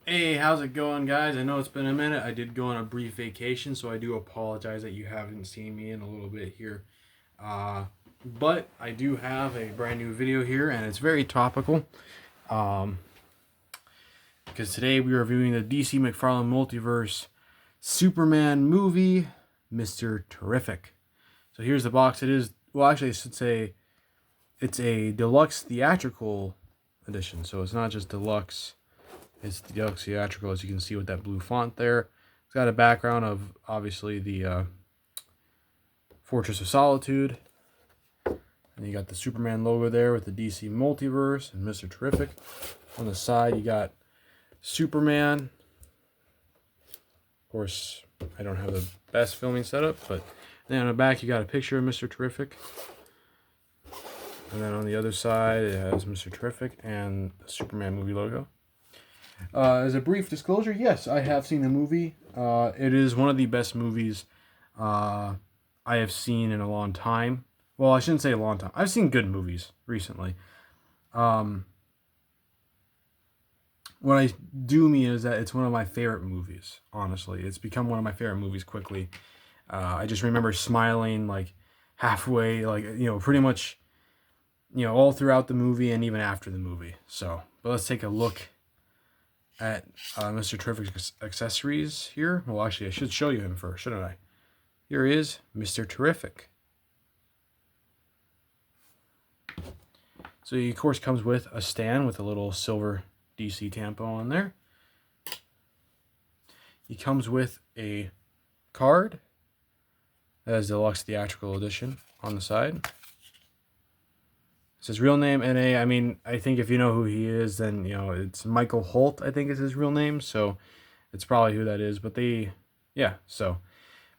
Hey, how's it going, guys? I know it's been a minute. I did go on a brief vacation, so I do apologize that you haven't seen me in a little bit here. Uh, but I do have a brand new video here, and it's very topical. Um, because today we are reviewing the DC Mcfarlane Multiverse Superman movie, Mr. Terrific. So here's the box. It is, well, actually, I should say it's a Deluxe Theatrical Edition. So it's not just Deluxe. It's the Deluxe Theatrical, as you can see with that blue font there. It's got a background of, obviously, the Fortress of Solitude. And you got the Superman logo there with the DC Multiverse and Mr. Terrific. On the side, you got Superman. Of course, I don't have the best filming setup, but then on the back, you got a picture of Mr. Terrific. And then on the other side, it has Mr. Terrific and the Superman movie logo. As a brief disclosure, yes, I have seen the movie. It is one of the best movies I have seen in a long time. Well, I shouldn't say a long time. I've seen good movies recently. What I do mean is that it's one of my favorite movies, honestly. It's become one of my favorite movies quickly. I just remember smiling like halfway, like, pretty much, all throughout the movie and even after the movie. So, but let's take a look at Mr. Terrific's accessories here. Well, actually, I should show you him first, shouldn't I? Here is Mr. Terrific. So he, of course, comes with a stand with a little silver DC tampo on there. He comes with a card that has Deluxe Theatrical Edition on the side. It's his real name, N.A. I mean, I think if you know who he is, then, it's Michael Holt, I think is his real name. So it's probably who that is. But so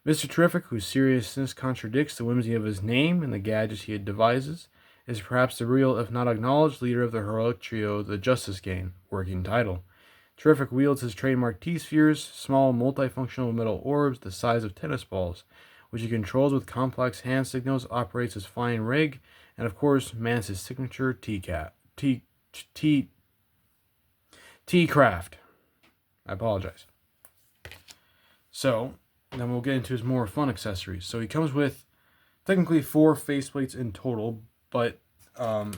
Mr. Terrific, whose seriousness contradicts the whimsy of his name and the gadgets he devises, is perhaps the real, if not acknowledged, leader of the heroic trio, the Justice Gang, working title. Terrific wields his trademark T-spheres, small multifunctional metal orbs the size of tennis balls, which he controls with complex hand signals, operates his flying rig, and of course, mans his signature T-craft. I apologize. So, then we'll get into his more fun accessories. So he comes with, technically, 4 faceplates in total, but the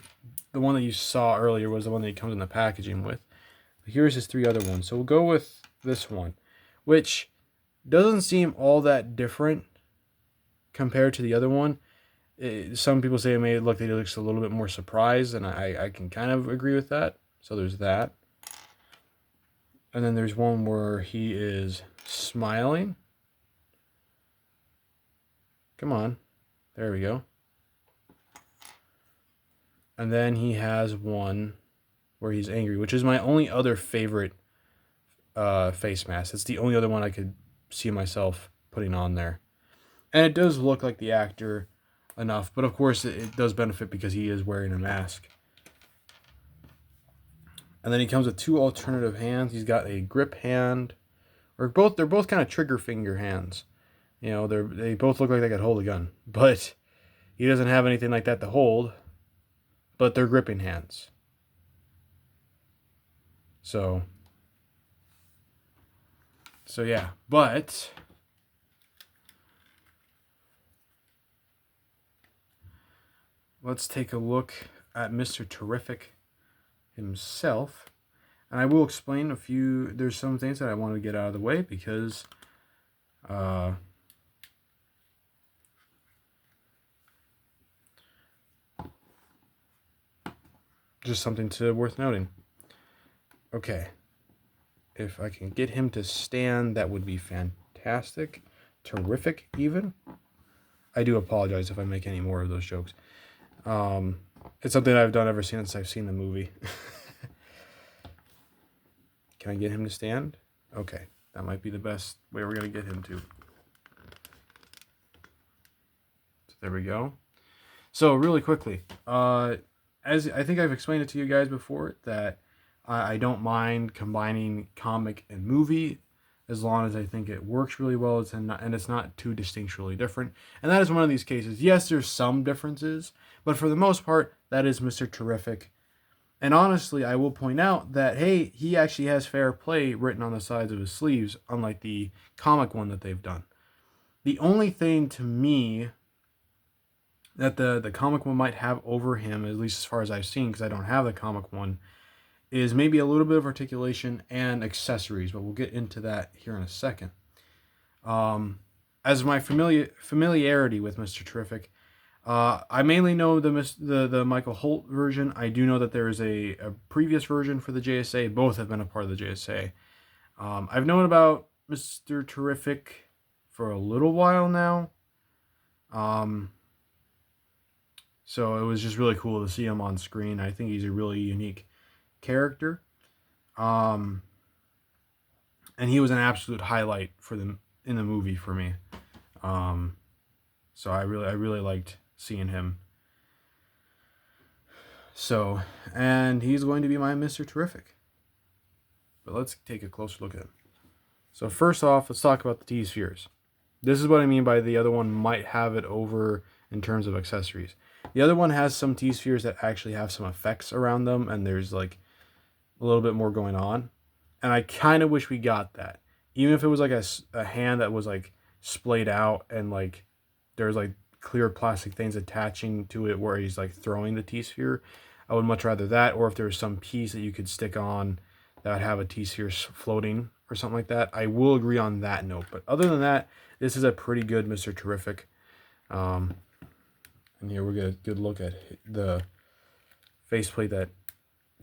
one that you saw earlier was the one that he comes in the packaging with. Here's his 3 other ones. So we'll go with this one, which doesn't seem all that different compared to the other one. Some people say it may look like he looks a little bit more surprised, and I can kind of agree with that. So there's that. And then there's one where he is smiling. Come on. There we go. And then he has one where he's angry, which is my only other favorite face mask. It's the only other one I could see myself putting on there. And it does look like the actor enough, but of course it does benefit because he is wearing a mask. And then he comes with 2 alternative hands. He's got a grip hand, or they're both kind of trigger finger hands. They both look like they could hold a gun, but he doesn't have anything like that to hold, but they're gripping hands. So yeah, but let's take a look at Mr. Terrific himself. And I will explain there's some things that I want to get out of the way because just something worth noting. Okay. If I can get him to stand, that would be fantastic. Terrific, even. I do apologize if I make any more of those jokes. It's something I've done ever since I've seen the movie. Can I get him to stand? Okay, that might be the best way we're going to get him to. So there we go. So really quickly, as I think I've explained it to you guys before, that I don't mind combining comic and movie as long as I think it works really well and it's not too distinctually different. And that is one of these cases. Yes, there's some differences, but for the most part, that is Mr. Terrific. And honestly, I will point out that, hey, he actually has fair play written on the sides of his sleeves, unlike the comic one that they've done. The only thing to me that the comic one might have over him, at least as far as I've seen, because I don't have the comic one, is maybe a little bit of articulation and accessories, but we'll get into that here in a second. As my familiarity with Mr. Terrific, I mainly know the Michael Holt version. I do know that there is a previous version for the JSA. Both have been a part of the JSA. I've known about Mr. Terrific for a little while now. So it was just really cool to see him on screen. I think he's a really unique character. And he was an absolute highlight for them in the movie for me. So I really liked seeing him. So, and he's going to be my Mr. Terrific. But let's take a closer look at him. So first off, let's talk about the T-Spheres. This is what I mean by the other one might have it over in terms of accessories. The other one has some T-Spheres that actually have some effects around them, and there's like a little bit more going on. And I kind of wish we got that. Even if it was like a hand that was like splayed out and like there's like clear plastic things attaching to it where he's like throwing the T-Sphere, I would much rather that. Or if there was some piece that you could stick on that would have a T-Sphere floating or something like that, I will agree on that note. But other than that, this is a pretty good Mr. Terrific. And here we get a good look at the faceplate that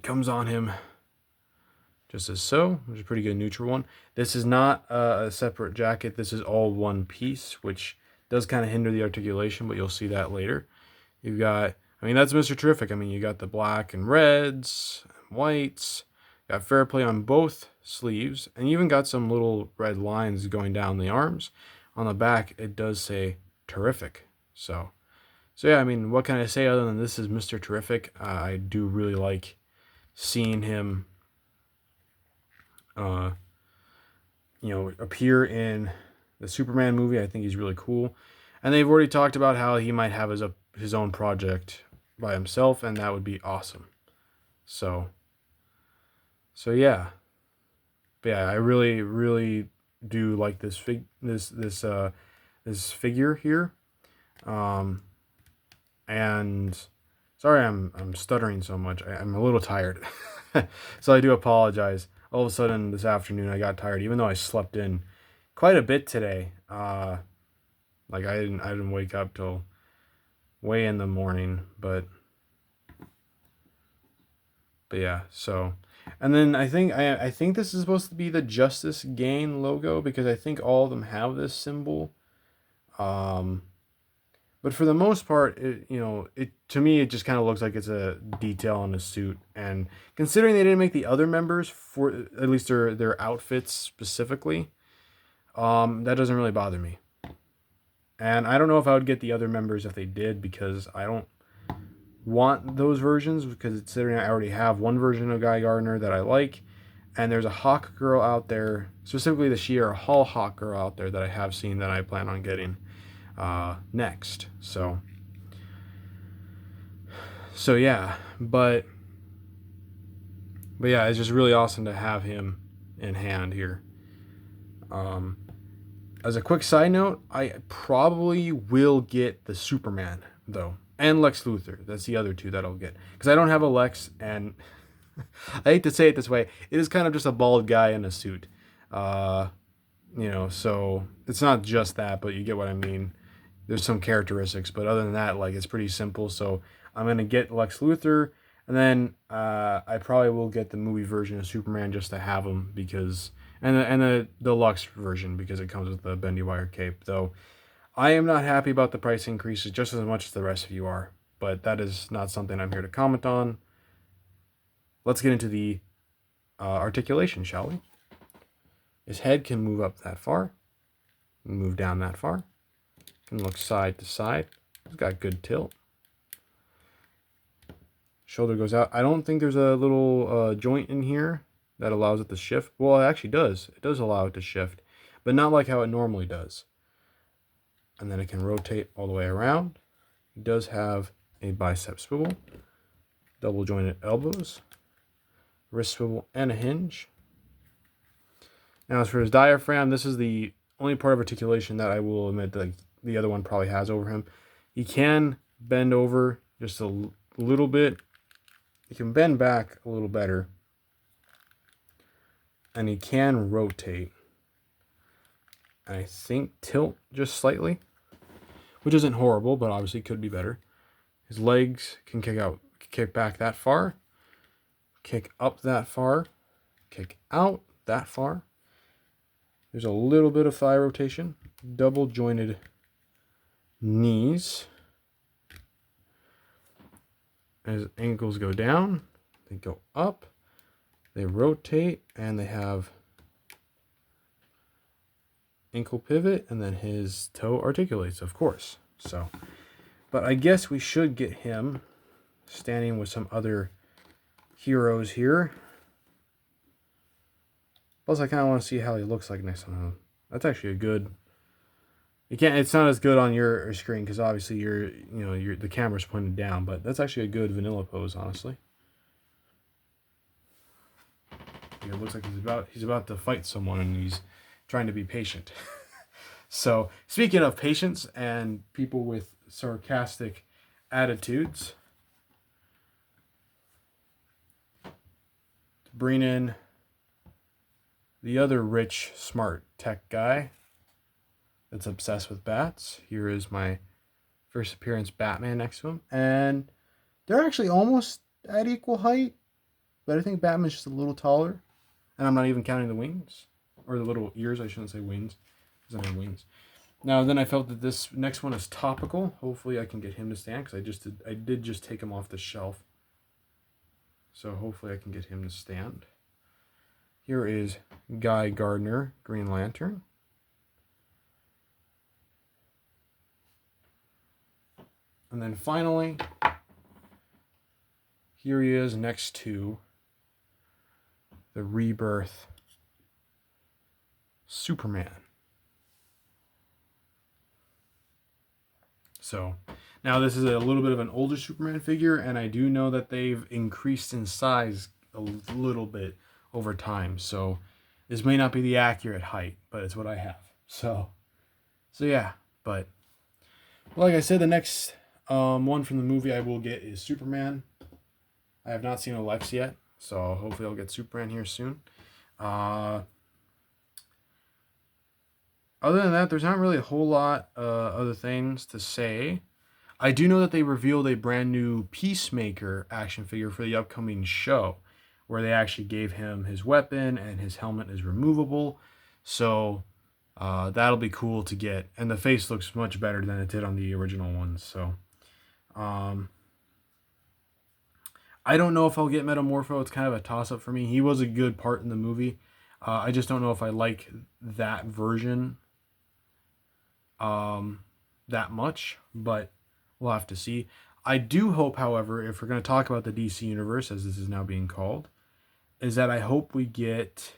comes on him. Just as so, which is a pretty good neutral one. This is not a separate jacket. This is all one piece, which does kind of hinder the articulation, but you'll see that later. You've got, I mean, that's Mr. Terrific. I mean, you got the black and reds, and whites. Got fair play on both sleeves, and you even got some little red lines going down the arms. On the back, it does say Terrific. So yeah, I mean, what can I say other than this is Mr. Terrific? I do really like seeing him appear in the Superman movie. I think he's really cool. And they've already talked about how he might have his own project by himself, and that would be awesome. So yeah. But yeah, I really, really do like this this figure here. And sorry I'm stuttering so much. I'm a little tired. So I do apologize. All of a sudden this afternoon I got tired, even though I slept in quite a bit today. Like I didn't wake up till way in the morning, but yeah, so. And then I think this is supposed to be the Justice Gain logo, because I think all of them have this symbol. But for the most part, it to me, it just kind of looks like it's a detail on a suit. And considering they didn't make the other members for at least their outfits specifically, that doesn't really bother me. And I don't know if I would get the other members if they did, because I don't want those versions, because considering I already have one version of Guy Gardner that I like, and there's a Hawk Girl out there, specifically the Sheer Hall Hawk Girl out there that I have seen that I plan on getting next. So yeah, but yeah, it's just really awesome to have him in hand here. As a quick side note, I probably will get the Superman though, and Lex Luthor. That's the other two that I'll get, because I don't have a Lex, and I hate to say it this way, it is kind of just a bald guy in a suit. So it's not just that, but you get what I mean. There's some characteristics, but other than that, like, it's pretty simple. So I'm gonna get Lex Luthor, and then I probably will get the movie version of Superman just to have him, because and the deluxe version, because it comes with the bendy wire cape. Though I am not happy about the price increases just as much as the rest of you are, but that is not something I'm here to comment on. Let's get into the articulation, shall we? His head can move up that far, move down that far, can look side to side. He's got good tilt. Shoulder goes out. I don't think there's a little joint in here that allows it to shift. Well, it actually does. It does allow it to shift, but not like how it normally does. And then it can rotate all the way around. It does have a bicep swivel. double jointed elbows, wrist swivel, and a hinge. Now as for his diaphragm, this is the only part of articulation that I will admit that the other one probably has over him. He can bend over just a little bit. He can bend back a little better. And he can rotate. I think tilt just slightly, which isn't horrible, but obviously could be better. His legs can kick back that far, kick up that far, kick out that far. There's a little bit of thigh rotation, double jointed knees. As ankles go down, they go up, they rotate, and they have ankle pivot, and then his toe articulates, of course. So, but I guess we should get him standing with some other heroes here. Plus, I kind of want to see how he looks like next to him. That's actually a good. It's not as good on your screen because obviously the camera's pointed down, but that's actually a good vanilla pose, honestly. It looks like he's about to fight someone and he's trying to be patient. So, speaking of patience and people with sarcastic attitudes, to bring in the other rich, smart tech guy that's obsessed with bats. Here is my first appearance Batman next to him. And they're actually almost at equal height, but I think Batman's just a little taller. And I'm not even counting the wings, or the little ears. I shouldn't say wings, because I have wings. Now, then I felt that this next one is topical. Hopefully I can get him to stand, because I did just take him off the shelf. So hopefully I can get him to stand. Here is Guy Gardner, Green Lantern. And then finally, here he is next to the Rebirth Superman. So now this is a little bit of an older Superman figure, and I do know that they've increased in size a little bit over time. So this may not be the accurate height, but it's what I have. So yeah, but like I said, the next one from the movie I will get is Superman. I have not seen Lex yet, so hopefully I'll get Superman here soon. Other than that, there's not really a whole lot other things to say. I do know that they revealed a brand new Peacemaker action figure for the upcoming show, where they actually gave him his weapon and his helmet is removable. So that'll be cool to get. And the face looks much better than it did on the original ones. So I don't know if I'll get Metamorpho. It's kind of a toss-up for me. He was a good part in the movie. I just don't know if I like that version that much, but we'll have to see. I do hope, however, if we're going to talk about the DC Universe, as this is now being called, is that I hope we get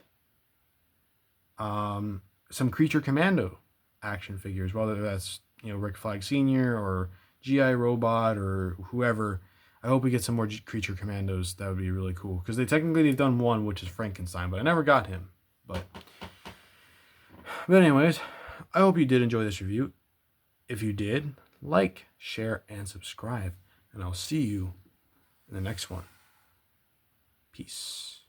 some Creature Commando action figures, whether that's Rick Flag Sr. or G.I. Robot or whoever. I hope we get some more Creature Commandos. That would be really cool, because they've done one, which is Frankenstein, but I never got him. But anyways, I hope you did enjoy this review. If you did, like, share, and subscribe, and I'll see you in the next one. Peace.